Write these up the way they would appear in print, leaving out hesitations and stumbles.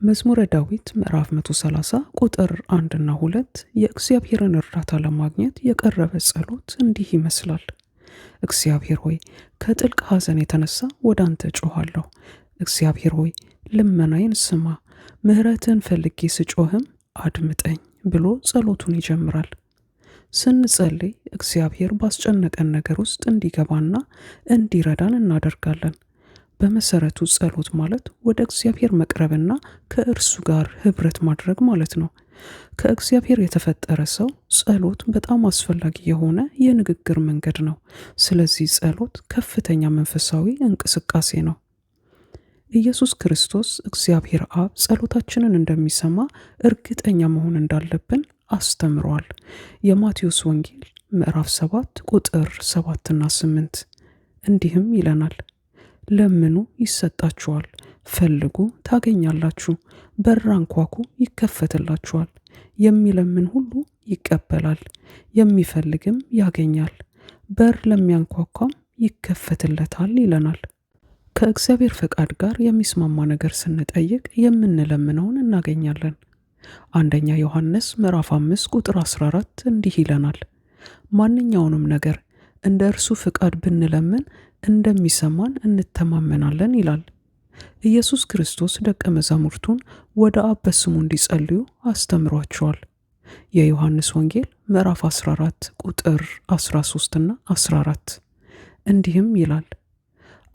መዝሙረ ዳዊት ምዕራፍ 130 ቁጥር 1 እና 2 የእግዚአብሔርን እርዳታ ለማግኘት የቀረበ ጸሎት እንዲህ ይመስላል። እግዚአብሔር ሆይ ከጥልቅ ሐዘን የተነሳ ወደ አንተ ጮኻለሁ። እግዚአብሔር ሆይ ልመናዬን ስማ፣ ምሕረትን ፈልጌ ስጮህም አድምጠኝ ብሎ ጸሎቱን ይጀምራል። ስንጸልይ እግዚአብሔር ባስጨነቀን ነገር ውስጥ እንዲገባና እንዲረዳን እናደርጋለን። በመሰረቱ ጸሎት ማለት ወደ እግዚአብሔር መቅረብና ከእርሱ ጋር ህብረት ማድረግ ማለት ነው። ከእግዚአብሔር የተፈጠረ ሰው ጸሎት በጣም አስፈላጊ የሆነ የንግግር መንገድ ነው። ስለዚህ ጸሎት ከፍተኛ መንፈሳዊ እንቅስቃሴ ነው። ኢየሱስ ክርስቶስ እግዚአብሔር አብ ጸሎታችንን እንደሚሰማ እርግጠኛ መሆን እንዳለብን አስተምሯል። የማቴዎስ ወንጌል ምዕራፍ 7 ቁጥር 7 እና 8 እንዲህም ይለናል፣ ለምኑ ይሰጣችኋል፣ ፈልጉ ታገኛላችሁ፣ በር አንኳኩ ይከፈትላችኋል። የሚለምን ሁሉ ይቀበላል፣ የሚፈልግም ያገኛል፣ በር ለሚያንኳኳም ይከፈትለታል ይለናል። ከእግዚአብሔር ፈቃድ ጋር የሚስማማ ነገር ስንጠይቅ የምንለምነውን እናገኛለን። አንደኛ ዮሐንስ ምዕራፍ 5 ቁጥር 14 እንዲህ ይለናል፣ ማንኛውንም ነገር እንደ እርሱ ፍቃድ ብንለምን እንደሚሰማን እንተማመናለን ይላል። ኢየሱስ ክርስቶስ ደቀ መዛሙርቱን ወደ አብ በስሙ እንዲጸልዩ አስተምሯቸዋል። የዮሐንስ ወንጌል ምዕራፍ 14 ቁጥር 13 እና 14 እንዲህም ይላል፣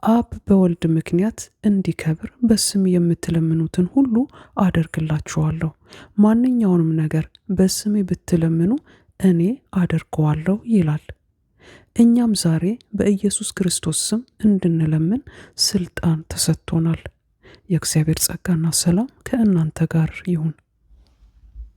አብ በወልድ ምክንያት እንዲከብር በስም የምትለምኑትን ሁሉ አደርግላችኋለሁ። ማንኛውንም ነገር በስሜ ብትለምኑ እኔ አደርገዋለሁ ይላል። እኛም ዛሬ በኢየሱስ ክርስቶስ ስም እንድንለምን ስልጣን ተሰጥቶናል። የእግዚአብሔር ጸጋና ሰላም ከእናንተ ጋር ይሁን።